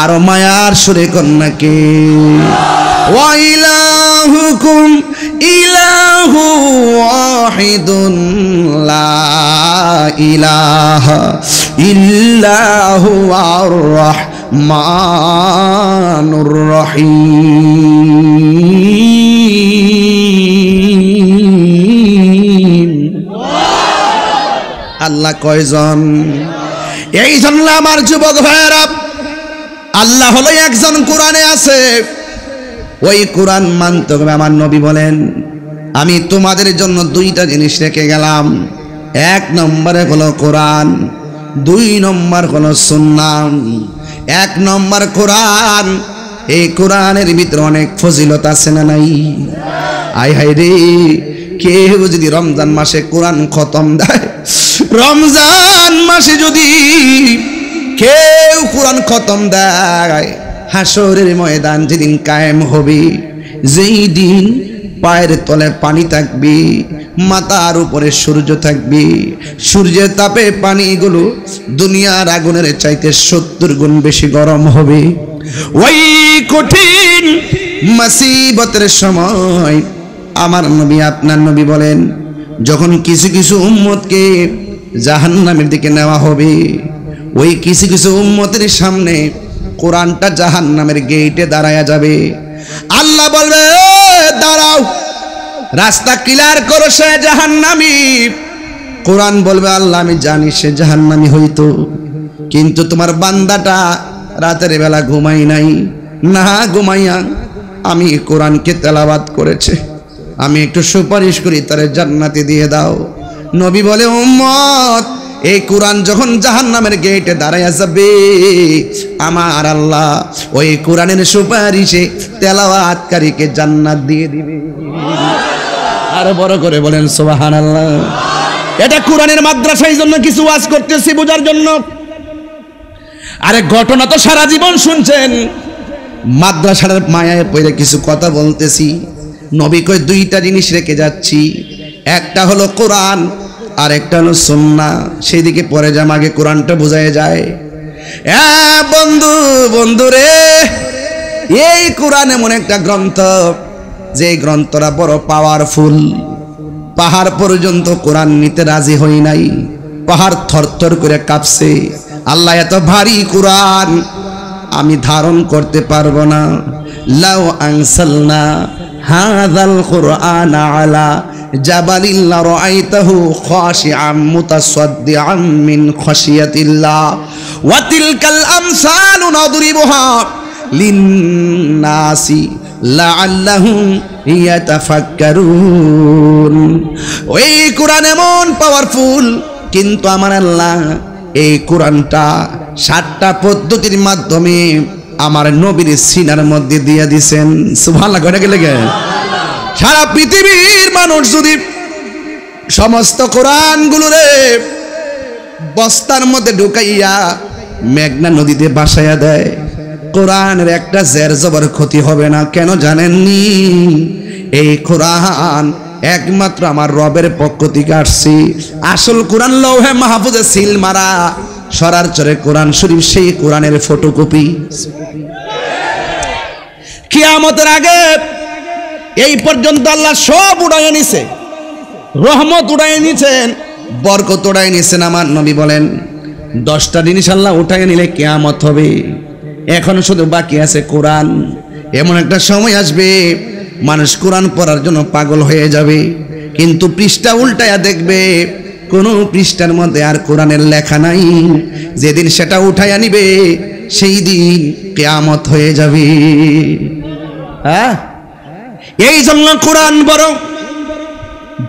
আরো মায়ার সুরে কন্যাকে, ওয়া ইলাহুকুম ইলাহু ওয়াহিদুন লা ইলাহা ইল্লাহু আর রহমানুর রহিম। আল্লাহ কয়জন? এই জন্য আমার যুবক ভাইয়েরা, আল্লাহ হলো একজন, কোরআনে আছে, ওই কোরআন মানতে হবে। আমার নবী বলেন, আমি তোমাদের জন্য দুইটা জিনিস রেখে গেলাম, এক নম্বরে হলো কোরআন, দুই নম্বর হলো সুন্নাহ। এক নম্বর কোরআন, এই কোরআনের ভিতরে অনেক ফজিলত আছে না নাই? আয় হায় রে, কেউ যদি রমজান মাসে কোরআন খতম দেয়, রমজান মাসে যদি কেউ কোরআন খতম দেয়, হাসরের ময়দান যেদিন কায়েম হবে, যেই দিন পায়ের তলে পানি থাকবে, মাথার উপরে সূর্য থাকবে, সূর্যের তাপে পানিগুলো দুনিয়ার আগুনের চাইতে 70 গুণ বেশি গরম হবে। ওই কঠিন মুসিবতের সময় আমার নবী, আপনার নবী বলেন, যখন কিছু কিছু উম্মতকে জাহান্নামের দিকে নেওয়া হবে, ওই কিছু কিছু উম্মতের সামনে কোরআনটা জাহান্নামের গেটে দাঁড়ায়া যাবে। আল্লাহ বলবে, দাঁড়াও, রাস্তা ক্লিয়ার করো, সে জাহান্নামী। কোরআন বলবে, আল্লাহ আমি জানি সে জাহান্নামী হইতো, কিন্তু তোমার বান্দাটা রাতের বেলা ঘুমাই নাই, না ঘুমাইয়া আমি কোরআনকে তেলাওয়াত করেছে, আমি একটু সুপারিশ করি, তারে জান্নাতে দিয়ে দাও। নবী বলে, উম্মত, এই কোরআন যখন জাহান্নামের গেটে দাঁড়ায় যাবে, আমার আল্লাহ ওই কোরআনের সুপারিশে তেলাওয়াতকারীকে জান্নাত দিয়ে দিবে। আরো বড় করে বলেন সুবহানাল্লাহ। এটা কোরআনের মাদ্রাসা, এই জন্য কিছু ওয়াজ করতেছি বোঝার জন্য। আরে ঘটনা তো সারা জীবন শুনছেন, মাদ্রাসার মায়ায় পড়ে কিছু কথা বলতেছি। নবী কই দুইটা জিনিস রেখে যাচ্ছি, একটা হলো কোরআন আর একটা হলো সুন্নাহ। সেদিকে পরে যাম, আগে কোরআনটা বোঝায় যায়। বন্ধু, বন্ধু রে, এই কোরআন এমন একটা গ্রন্থ, যে গ্রন্থটা বড় পাওয়ারফুল। পাহাড় পর্যন্ত কোরআন নিতে রাজি হই নাই, পাহাড় থরথর করে কাঁপছে। আল্লাহ, এত ভারী কোরআন আমি ধারণ করতে পারবো না। লাউ আনসালনা হাযাল কুরআন আলা জাবালিন লারাআইতাহু খাশিআম মুতাসাদ্দিআম মিন খাশিয়াতিল্লাহ ওয়া তিলকাল আমসালু নাদরিবুহা লিন্নাসি লাআল্লাহুম ইয়াতাফাক্কারুন। ওই কোরআন এমন পাওয়ারফুল, কিন্তু আমার আল্লাহ এই কোরআনটা 7টা পদ্ধতির মাধ্যমে আমার নবীর সিনার মধ্যে দিয়ে দিয়েছেন। সুবহানাল্লাহ। সারা পৃথিবীর মানুষ যদি সমস্ত কোরআনগুলোরে বস্তার মধ্যে ঢুকাইয়া মেঘনা নদীতে ভাসাইয়া দেয়, কোরআনের একটা জের জবর ক্ষতি হবে না। কেন জানেননি? এই কোরআন একমাত্র আমার রবের পক্ষ থেকে আসছে। আসল কোরআন লৌহে মাহফুজে সিল মারা, সরার চরে কোরআন শরীফ সেই কোরআনের ফটোকপি। কিয়ামতের আগে এই পর্যন্ত আল্লাহ সব উড়াইয়া নিছে, রহমত উড়াইয়া নিছেন, বরকত উড়াইয়া নিছেন। আমার নবী বলেন, 10টা জিনিস আল্লাহ উঠাইয়া নিলে কিয়ামত হবে। এখন শুধু বাকি আছে কোরআন। এমন একটা সময় আসবে মানুষ কোরআন পড়ার জন্য পাগল হয়ে যাবে, কিন্তু পৃষ্ঠা উল্টায়া দেখবে কোন পৃষ্ঠার মধ্যে আর কোরআনের লেখা নাই। যেদিন সেটা উঠাইয়া নিবে, সেই দিন কিয়ামত হয়ে যাবে। হ্যাঁ, এই জন্য কোরআন বড়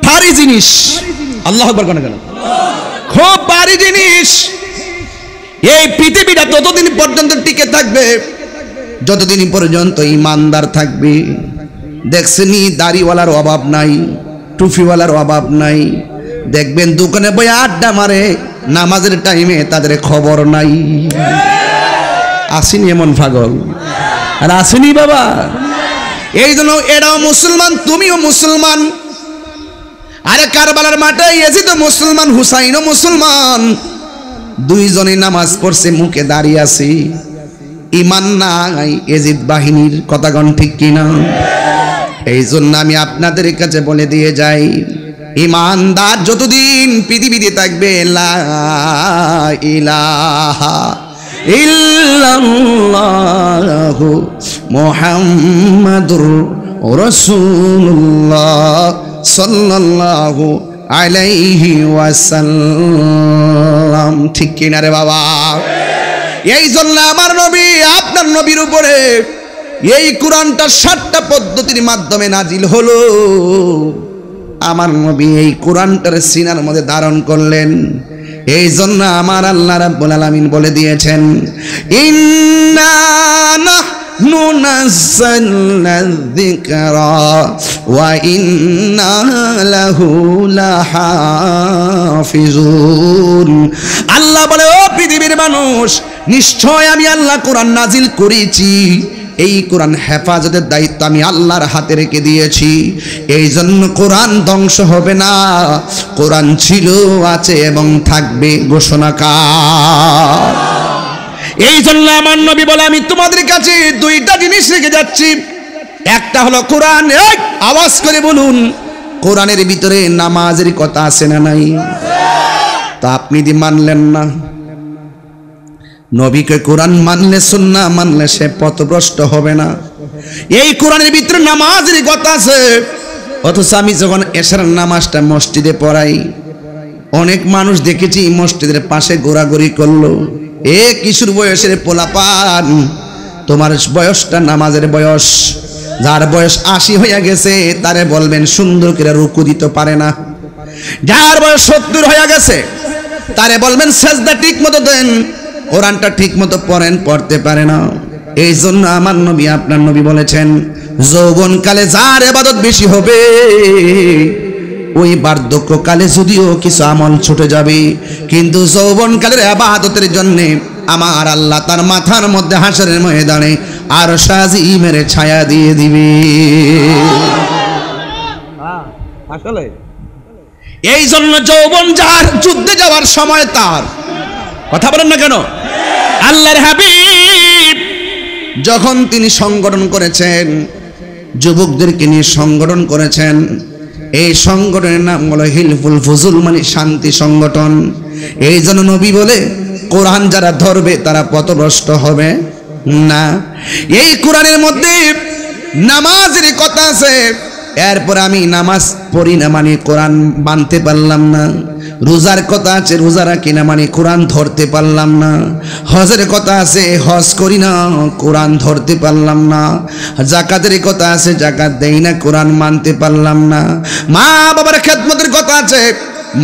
ভারী জিনিস। আল্লাহু আকবার কেন? খুব ভারী জিনিস। এই পৃথিবীটা ততদিন পর্যন্ত টিকে থাকবে যতদিন পর্যন্ত ইমানদার থাকবে। দেখছেনি, দাড়িওয়ালার অভাব নাই, টুপিওয়ালার অভাব নাই। দেখবেন দোকানে বই আড্ডা মারে, নামাজের টাইমে তাদের খবর নাই। আসেনি এমন পাগল? আর আসেনি বাবা? এই জন্য এরাও মুসলমান, তুমিও মুসলমান। আরে কারবালার মাঠে ইয়াজিদ মুসলমান, হুসাইনও মুসলমান, দুইজনে নামাজ পড়ছে, মুখে দাঁড়িয়ে আছে, ইমান নাই ইয়াজিদ বাহিনীর। কথাগণ ঠিক কিনা? এই জন্য আমি আপনাদের কাছে বলে দিয়ে যাই, ইমানদার যতদিন পৃথিবীতে থাকবে, লা ইলাহা ইল্লাল্লাহু মুহাম্মাদুর রাসূলুল্লাহ সাল্লাল্লাহু আলাইহি ওয়াসাল্লাম। ঠিক কিনা রে বাবা? এই জন্য আমার নবী আপনার নবীর উপরে এই কোরআনটা 7টা পদ্ধতির মাধ্যমে নাজিল হলো। আমার নবী এই কোরআনটার সিনার মধ্যে ধারণ করলেন। এই জন্য আমার আল্লাহ রাব্বুল আলামিন বলে দিয়েছেন, ইন্না নাহনু নাযালনা যিকরা ওয়া ইন্না লাহু লাহাফিজুন। আল্লাহ বলে, ও পৃথিবীর মানুষ, নিশ্চয় আমি আল্লাহ কোরআন নাজিল করেছি, এই কোরআন হেফাজতের দায়িত্ব আমি আল্লাহর হাতে রেখে দিয়েছি। এই জন্য কোরআন ধ্বংস হবে না, কোরআন ছিল, আছে এবং থাকবে ঘোষণাকার। এই জন্য আমার নবী বলে, আমি তোমাদের কাছে 2টা জিনিস রেখে যাচ্ছি। একটা হলো কোরআন। আওয়াজ করে বলুন, কোরআনের ভিতরে নামাজের কথা আছে না নাই? তা আপনি দি মানলেন না। নবীকে কোরআন মানলে, সুন্নাহ মানলে সে পথভ্রষ্ট হবে না। এই কোরআনের ভিতরে নামাজের কথা আছে। অথচ আমি যখন এশার নামাজটা মসজিদে পড়াই, অনেক মানুষ দেখেছি মসজিদের পাশে ঘোরাঘুরি করলো। কিশোর বয়সের পোলাপান, তোমার বয়সটা নামাজের বয়স। যার বয়স 80 হয়ে গেছে তারে বলবেন সুন্দর করে রুকু দিতে পারে না। যার বয়স 70 হয়ে গেছে তারে বলবেন সেজদা ঠিক মতো দেন, কোরআনটা ঠিক মতো পড়েন, পড়তে পারে না। এই জন্য আমার নবী আপনার নবী বলেছেন, যৌবনকালে যার ইবাদত বেশি হবে, ওই বার্ধক্যকালে যদিও কিছু আমল ছুটে যাবে, কিন্তু যৌবনকালের ইবাদতের জন্য আমার আল্লাহ তার মাথার মধ্যে হাসরের ময়দানে আরশ আজিমের ছায়া দিয়ে দিবে। আসলে এই জন্য যৌবন যার, যুদ্ধে যাওয়ার সময় তার। কথা বলেন না কেন? আল্লাহর হাবিব যখন তিনি সংগঠন করেছেন, যুবকদেরকে নিয়ে সংগঠন করেছেন, এই সংগঠনের নাম হলো হিলফুল ফুজুল, মানে শান্তি সংগঠন। এই জন্য নবী বলে, কোরআন যারা ধরবে তারা পথভ্রষ্ট হবে না। এই কোরআনের মধ্যে নামাজের কথা আছে, এরপর আমি নামাজ পড়ি না মানে কোরআন মানতে পারলাম না। রোজার কথা আছে, রোজা রাখি না মানে কোরআন ধরতে পারলাম না। হজের কথা আছে, হজ করি না, কোরআন ধরতে পারলাম না। জাকাতের কথা আছে, জাকাত দেই না, কোরআন মানতে পারলাম না। মা বাবার খেদমতের কথা আছে,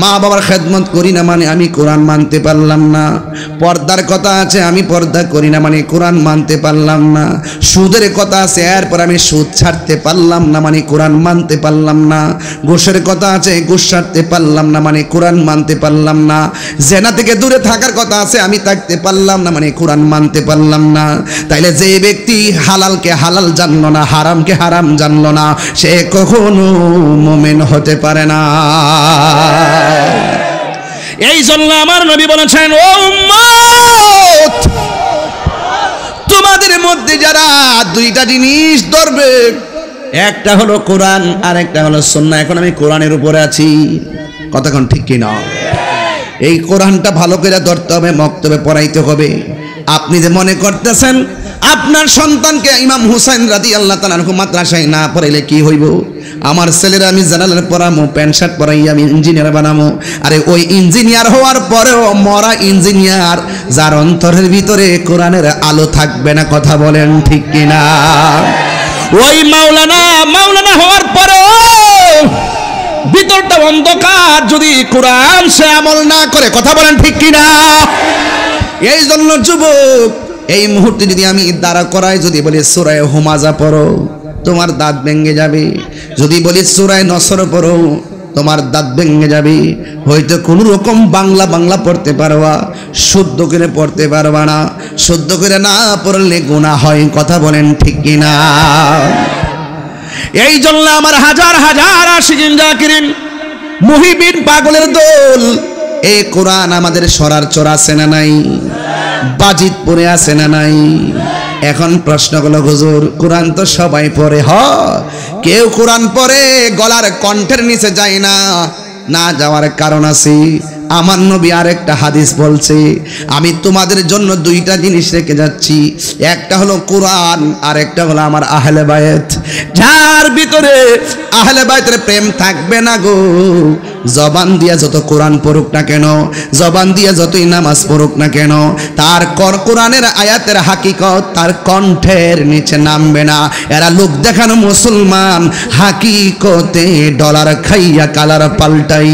মা বাবার খেদমত করি না মানে আমি কোরআন মানতে পারলাম না। পর্দার কথা আছে, আমি পর্দা করি না মানে কোরআন মানতে পারলাম না। সুদের কথা আছে, এরপর আমি সুদ ছাড়তে পারলাম না মানে কোরআন মানতে পারলাম না। ঘুষের কথা আছে, ঘুষ ছাড়তে পারলাম না মানে কোরআন মানতে পারলাম না। জেনা থেকে দূরে থাকার কথা আছে, আমি থাকতে পারলাম না মানে কোরআন মানতে পারলাম না। তাইলে যে ব্যক্তি হালালকে হালাল জানলো না, হারামকে হারাম জানলো না, সে কখনো মুমিন হতে পারে না। এই জন্য আমার নবী বলেছেন, ও উম্মত, তোমাদের মধ্যে যারা 2টা জিনিস ধরবে, একটা হলো কোরআন আর একটা হলো সুন্নাহ। এখন আমি কোরআনের উপরে আছি, কতক্ষণ ঠিক কি না? এই কোরআনটা ভালো করে ধরতে হবে, মক্তবে পড়াইতে হবে। আপনি যে মনে করতেছেন আপনার সন্তানকে ইমাম হুসাইন রাদিয়াল্লাহু তাআলা আনহু মাদ্রাসায় না পড়াইলে কি হইব? আমার ছেলেরা আমি জেনারেল পড়ামো, প্যান্ট শার্ট পরাই আমি ইঞ্জিনিয়ার বানামো। আরে ওই ইঞ্জিনিয়ার হওয়ার পরেও মরা ইঞ্জিনিয়ার, যার অন্তরের ভিতরে কোরআনের আলো থাকবে না। কথা বলেন ঠিক কিনা? ওই মাওলানা হওয়ার পরেও ভিতরটা অন্ধকার, যদি কোরআন সে আমল না করে। কথা বলেন ঠিক কিনা? এই জন্য যুবক, এই মুহূর্তে যদি আমি দাঁড়া করাই, যদি বলি সূরা হুমাজা পড়ো, তোমার দাঁত ভেঙে যাবে। যদি বলি সূরা নসর পড়ো, তোমার দাঁত ভেঙে যাবে। হয়তো কোনো রকম বাংলা পড়তে পারবা, শুদ্ধ করে পড়তে পারবা না। শুদ্ধ করে না পড়লে গুনাহ হয়। কথা বলেন ঠিক কিনা? এই জন্য আমার হাজার হাজার আশিকিন জাকিরিন মুহিবিন পাগলের দল, এই কোরআন আমাদের সরার চর আছে না নাই? বাজিত পড়ে আছে না নাই? এখন প্রশ্ন হলো, হুজুর কোরআন তো সবাই পড়ে। কেউ কোরআন পড়ে, গলার কণ্ঠের নিচে যায় না। না যাওয়ার কারণ আছে, আমার নবী আরেকটা হাদিস বলছে, আমি তোমাদের জন্য দুইটা জিনিস রেখে যাচ্ছি, একটা হলো কোরআন আর একটা হলো আমার আহলে বায়াত। যার ভিতরে আহলে বায়াতের প্রেম থাকবে না গো, জবান দিয়া যত কোরআন পড়ুক না কেন, জবান দিয়া যতই নামাজ পড়ুক না কেন, তার কোরআনের আয়াতের হাকিকত তার কণ্ঠের নিচে নামবে না। এরা লোক দেখানো মুসলমান, হাকিকতে ডলার খাইয়া কালার পাল্টাই।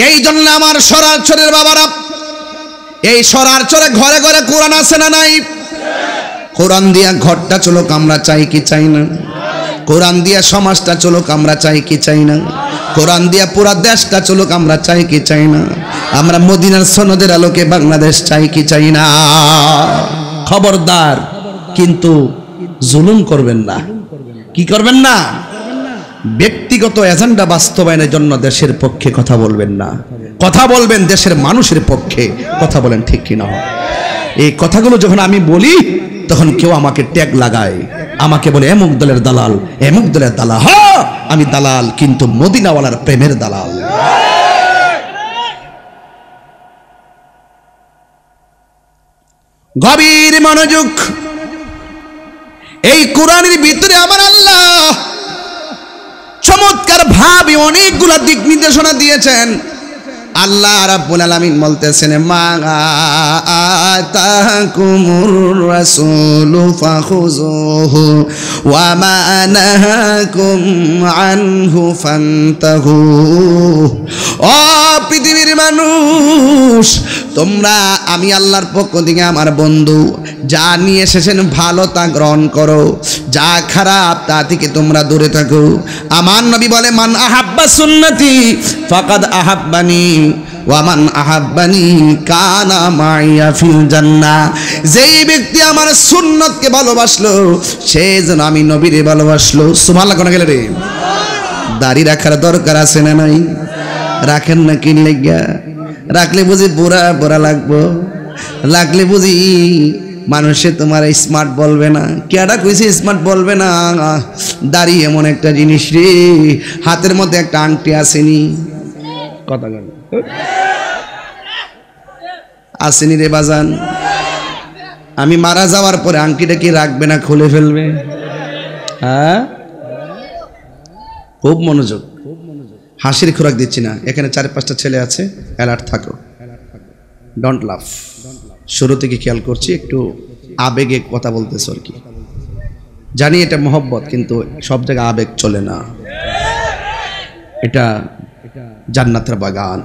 এই জন্য আমার সরারচরের বাবারা, এই সরারচরে ঘরে ঘরে কোরআন আছে না নাই? কোরআন দিয়া ঘরটা চলুক আমরা চাই কি চাই না? কোরআন দিয়া সমাজটা চলুক আমরা চাই কি চাই না? কোরআন দিয়া পুরা দেশটা চলুক আমরা চাই কি চাই না? আমরা মদিনার সনদের আলোকে বাংলাদেশ চাই কি চাই না? খবরদার, কিন্তু জুলুম করবেন না। কি করবেন না? ব্যক্তিগত এজেন্ডা বাস্তবায়নের জন্য দেশের পক্ষে কথা বলবেন না। কথা বলবেন দেশের মানুষের পক্ষে, কথা বলেন ঠিক কিনা? এই কথাগুলো যখন আমি বলি তখন কেউ আমাকে ট্যাগ লাগায়, আমাকে বলে এমুক দলের দালাল, এমুক দলের দালাল। হ্যাঁ, আমি দালাল, কিন্তু মদিনাওয়ালার প্রেমের দালাল। গভীর মনোযোগ। এই কোরআনের ভিতরে আমার আল্লাহ চমৎকার ভাবে অনেকগুলা দিক নির্দেশনা দিয়েছেন। আল্লাহ রাব্বুল আলামিন বলতেছেন, মা আতাকুমুর রাসূলু ফাখুযুহু ওয়া মা নাহাকুম আনহু ফান্তাহু। ও পৃথিবীর মানুষ, তোমরা আমি আল্লাহর পক্ষ থেকে আমার বন্ধু যা নিয়ে এসেছেন ভালো তা গ্রহণ করো, যা খারাপ তা থেকে তোমরা দূরে থাকো। আমার নবী বলে, মান আহাব্বা সুন্নতি ফাকাদ আহাব্বানি ওয়া মান আহাব্বানি কানা মাইয়া ফিল জান্নাহ। যেই ব্যক্তি আমার সুন্নতকে ভালোবাসলো সে যেন আমি নবীরে ভালোবাসলো। সুবহানাল্লাহ কোন গেলে রে? দাড়ি রাখার দরকার আছে না নাই? রাখেন না কি লাগিয়া? রাখলে বুঝি বুড়া বুড়া লাগবো, লাগলে বুঝি মানুষে তোমার স্মার্ট বলবে না। কেডা কইছে স্মার্ট বলবে না? দাড়ি এমন একটা জিনিস রে, হাতের মধ্যে একটা আংটি আসেনি, কথা আসেনি রে বাজান। আমি মারা যাওয়ার পরে আংটিটা কি রাখবে না খুলে ফেলবে? হ্যাঁ, খুব মনোযোগ। হাসির খোরাক দিচ্ছি না, এখানে 4-5টা ছেলে আছে, অ্যালার্ট থাকো, ডোন্ট লাফ। শুরু থেকে খেয়াল করছি, একটু আবেগে কথা বলতেছ আর কি। জানি এটা মহব্বত, কিন্তু সব জায়গায় আবেগ চলে না। এটা জান্নাতের বাগান।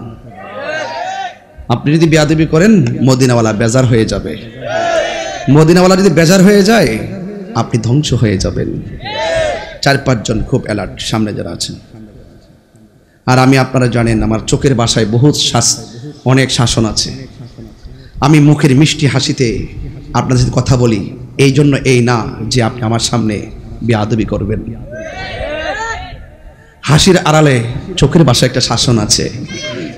আপনি যদি বেয়াদবি করেন মদিনাওয়ালা বেজার হয়ে যাবে। মদিনাওয়ালা যদি বেজার হয়ে যায় আপনি ধ্বংস হয়ে যাবেন। 4-5 জন খুব অ্যালার্ট সামনে যারা আছেন। আর আমি, আপনারা জানেন আমার চোখের ভাষায় বহুত অনেক শাসন আছে। আমি মুখের মিষ্টি হাসিতে আপনাদের সাথে কথা বলি, এই জন্য এই না যে আপনি আমার সামনে বেয়াদবি করবেন। হাসির আড়ালে চোখের ভাষায় একটা শাসন আছে,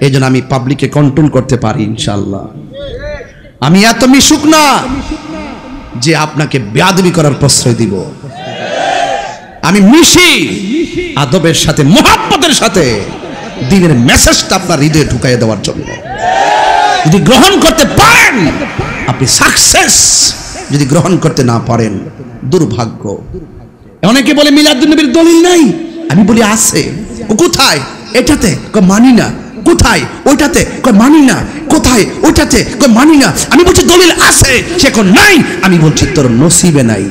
এই জন্য আমি পাবলিককে কন্ট্রোল করতে পারি ইনশাআল্লাহ। আমি এত মিশুক না যে আপনাকে বেয়াদবি করার প্রশ্রয় দিব। আমি মিশি আদবের সাথে, মুহাব্বতের সাথে, দিনের মেসেজটা আপনার হৃদয়ে ঢুকাইয়ে দেওয়ার জন্য। যদি গ্রহণ করতে পারেন আপনি সাকসেস, যদি গ্রহণ করতে না পারেন দুর্ভাগ্য। অনেকে বলে মিলাদুন নবীর দলিল নাই, আমি বলি আছে। কোথায়? এটাতে মানি না। কোথায়? ওইটাতে মানি না। কোথায়? ওইটাতে মানি না। আমি বলছি দলিল আছে, সে এখন নাই। আমি বলছি তোর নসিবে নাই।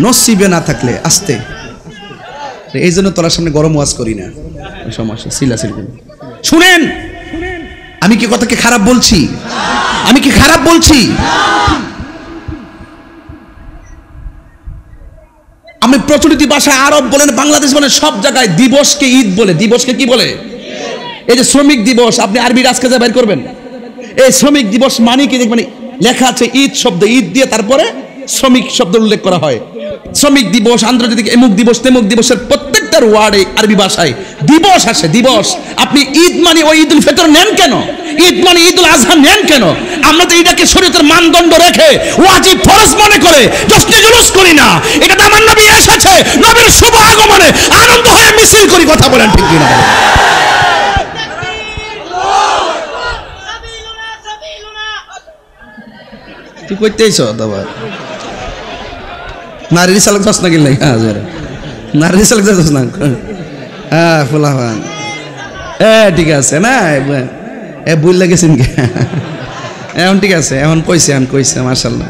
নসিবে না থাকলে আসতে। এই জন্য তোর সামনে গরম ওয়াজ করি না, সমস্যা সিলাসিল। শুনেন, আমি কি কথাকে খারাপ বলছি? আমি কি খারাপ বলছি? আমি প্রচলিত ভাষায় আরব বলেন, বাংলাদেশ বলেন, সব জায়গায় দিবসকে ঈদ বলে। দিবসকে কি বলে? এই যে শ্রমিক দিবস, আপনি আরবি রাজকাজে বের করবেন, এই শ্রমিক দিবস মানে কি দেখবেন লেখা আছে ঈদ শব্দ, ঈদ দিয়ে তারপরে শ্রমিক শব্দ উল্লেখ করা হয়। শ্রমিক দিবস, আন্তর্জাতিক এমুক দিবস, তেমুক দিবসের প্রত্যেকটার ওয়ার্ডে আরবি ভাষায় দিবস আসে। দিবস। আপনি ঈদ মানে ওই ঈদুল ফিতর নেন কেন? ঈদ মানে ঈদুল আজহা নেন কেন? আমরা তো এটাকে শরীয়তের মানদণ্ড রেখে ওয়াজিব ফরজ মনে করে জশ্নে জুলুস করি না। এটা তো আমার নবী এসেছে, নবীর শুভ আগমনে আনন্দ হয়ে মিছিল করি। কথা বলেন ঠিক কিনা? তুই কইতেইছ আবার নারী চালক যাস না কিনলে? নারী চালক যাস না? হ্যাঁ ফুলাফান ঠিক আছে না, বুঝ লাগেছেন কি? এখন ঠিক আছে, এখন কইছে মাশাআল্লাহ।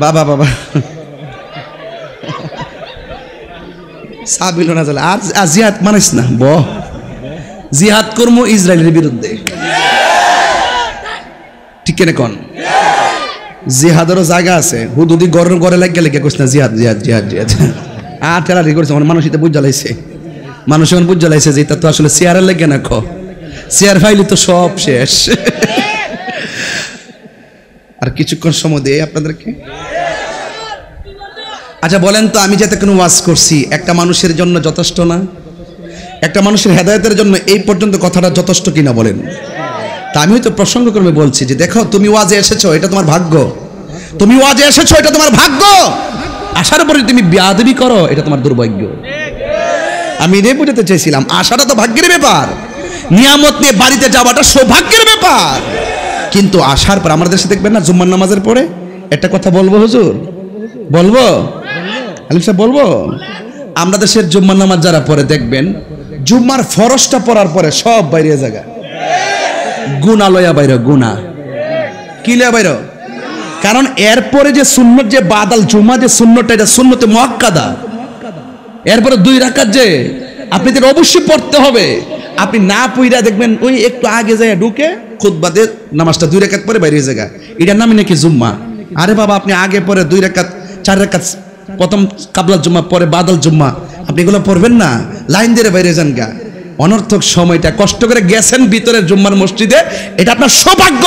বাবা বাবা সাবিল না চলে আর জিহাদ মানিস না, জিহাদ করবো ইসরায়েলের বিরুদ্ধে। ঠিক কেন কোন জিহাদেরও জায়গা আছে, হুদুদি গড়ের গড়ে লাগিয়ে লেগে কইস না জিহাদ জিহাদ জিহাদ জিহাদ। আর ঠেলাঠেলি করছে, মানুষ এটা বুঝ জ্বালাইছে, মানুষ এখন বুঝ জ্বালাইছে যে এটা তো আসলে চেয়ারের লেগে না, চেয়ার ফাইলি তো সব শেষ। আর কিছুক্ষণ সময় দিয়ে আপনাদেরকে আচ্ছা বলেন তো, আমি যাতে কোনো ওয়াজ করছি একটা মানুষের জন্য যথেষ্ট না? একটা মানুষের হেদায়েতের জন্য এই পর্যন্ত কথাটা যথেষ্ট কিনা বলেন? তা আমি হয়তো প্রসঙ্গক্রমে বলছি যে দেখো, তুমি ওয়াজে এসেছো, এটা তোমার ভাগ্য। তুমি ওয়াজে এসেছো, এটা তোমার ভাগ্য। আসার পরে তুমি বেয়াদবি করো, এটা তোমার দুর্ভাগ্য। আমি এটাই বুঝাতে চাইছিলাম, আসাটা তো ভাগ্যের ব্যাপার, নিয়ামত নিয়ে বাড়িতে যাওয়াটা সৌভাগ্যের ব্যাপার। কিন্তু আসার পর আমাদের দেশে দেখবেন না, জুম্মার নামাজের পরে একটা কথা বলবো হুজুর, বলবো আলিম সাহেব, বলবো আমরা দেশের জুম্মার নামাজ যারা পরে দেখবেন, জুম্মার ফরজটা পড়ার পরে সব বাইরে জায়গা গুনা লয়া বাইরে, গুনা কি লয়া বাইরে? কারণ এরপরে যে সুন্নত, যে বাদাল জুম্মা যে সুন্নতটা, এটা সুন্নতে মুআক্কাদা। এরপরে 2 রাকাত যে আপনাদের অবশ্যই পড়তে হবে। আপনি না পড়া দেখবেন ওই একটু আগে যায় ঢুকে খুতবাতে নামাজটা 2 রাকাত পরে বাইরে জায়গা, এটার নামই নাকি জুম্মা। আরে বাবা, আপনি আগে পরে 2 রাকাত 4 রাকাত, প্রথম কাবলা জুম্মা পরে বাদাল জুম্মা, আপনি এগুলো পড়বেন না, লাইন দিয়ে বাইরে যান গা। অনর্থক সময়টা কষ্ট করে গেছেন ভিতরে জুম্মার মসজিদে, এটা আপনার সৌভাগ্য।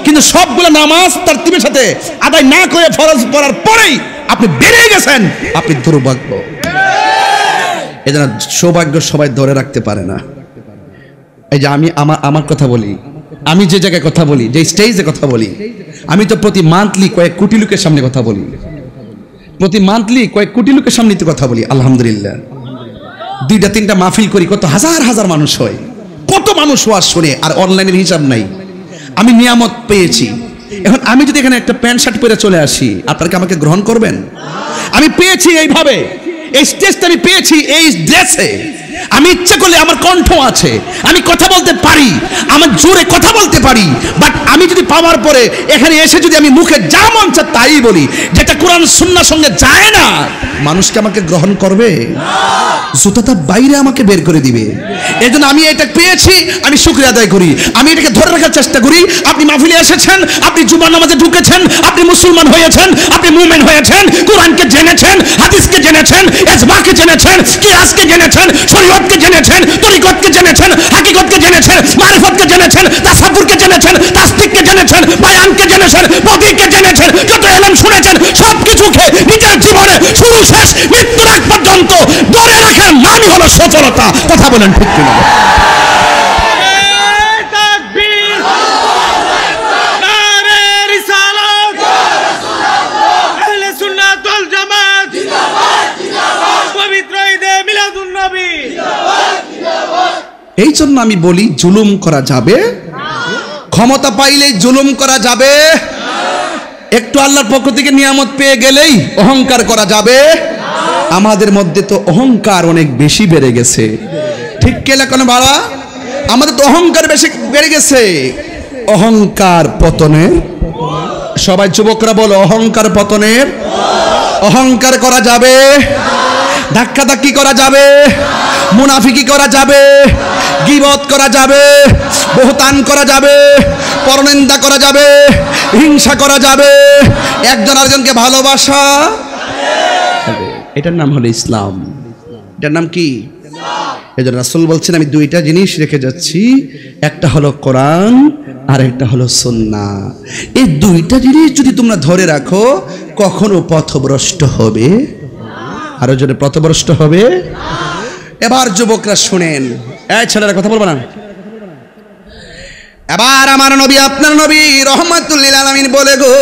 কিন্তু সবগুলো নামাজ তার টিমের সাথে আদায় না করে ফরজ পড়ার পরেই আপনি বেরিয়ে গেছেন, আপনি দুর্ভাগ্য। এজন্য সৌভাগ্য সবাই ধরে রাখতে পারে না। এই যে আমি আমার কথা বলি, আমি যে জায়গায় কথা বলি, যে স্টেজে কথা বলি, আমি তো প্রতি মান্থলি কয়েক কোটি লোকের সামনে কথা বলি, প্রতি মান্থলি কয়েক কোটি লোকের সামনে তো কথা বলি। আলহামদুলিল্লাহ, 2-3টা মাহফিল করি, কত হাজার হাজার মানুষ হয়, কত মানুষ ওয়াজ শুনে, আর অনলাইনের হিসাব নাই। আমি নিয়ামত পেয়েছি। এখন আমি যদি এখানে একটা প্যান্ট শার্ট পরে চলে আসি, আপনারা কি আমাকে গ্রহণ করবেন? আমি পেয়েছি এইভাবে, এই স্টেজটা আমি পেয়েছি এই ড্রেসে। আমি ইচ্ছে করলে আমার কণ্ঠ আছে, আমি কথা বলতে পারি, আমার জোরে কথা বলতে পারি। বাট আমি যদি পাওয়ার পরে এখানে এসে যদি আমি মুখে যা মন চায় তাই বলি, যেটা কোরআন সুন্নাহর সঙ্গে যায় না, মানুষকে আমাকে গ্রহণ করবে? জুতাটা বাইরে আমাকে বের করে দিবে। এই জন্য আমি এটা পেয়েছি, আমি শুকরিয়া আদায় করি, আমি এটাকে ধরে রাখার চেষ্টা করি। আপনি মাহফিলে এসেছেন, আপনি জুমার নামাজে ঢুকেছেন, আপনি মুসলমান হয়েছেন, আপনি মুমিন হয়েছেন, কোরআনকে জেনেছেন, হাদিসকে জেনেছেন, ইজমাকে জেনেছেন, কিয়াসকে জেনেছেন, শরীয়তকে জেনেছেন, তরিকতকে জেনেছেন, হাকিকতকে জেনেছেন, মারিফতকে জেনেছেন, তাসাব্বুরকে জেনেছেন, তাসদিককে জেনেছেন, বায়ানকে জেনেছেন, প্রতীককে জেনেছেন, যত ইলম শুনেছেন সবকিছুকে নিজের জীবনে শুরু শেষ মৃত্যুর আগ পর্যন্ত ধরে রাখার নামই হলো সফলতা। কথা বলেন ঠিক কিনা? এই জন্য আমি বলি, জুলুম করা যাবে? ক্ষমতা পাইলেই জুলুম করা যাবে? একটু আল্লাহর পক্ষ থেকে নিয়ামত পেয়ে গেলেই অহংকার করা যাবে? আমাদের মধ্যে তো অহংকার অনেক বেশি বেড়ে গেছে, ঠিক কেলা কেন বাড়া? আমাদের তো অহংকার বেশি বেড়ে গেছে। অহংকার পতনের, সবাই যুবকরা বলো, অহংকার পতনের। অহংকার করা যাবে? ধাক্কাধাক্কি করা যাবে? মুনাফিকি করা যাবে? গীবত করা যাবে? বহতান করা যাবে? পরনিন্দা করা যাবে? হিংসা করা যাবে? একজন আরেকজনকে ভালোবাসা, এটার নাম হলো ইসলাম। এটার নাম কি? এজন্য রাসূল বলছেন, আমি 2টা জিনিস রেখে যাচ্ছি, একটা হলো কোরআন আর একটা হলো সুন্নাহ। এই 2টা জিনিস যদি তোমরা ধরে রাখো, কখনো পথভ্রষ্ট হবে? আরো জোরে, পথভ্রষ্ট হবে? এবার যুবকরা শুনেন, এই ছেলেরা কথা বলবো না। এবার আমার নবী আপনার নবী রহমাতুল লিল আলামিন বলে গো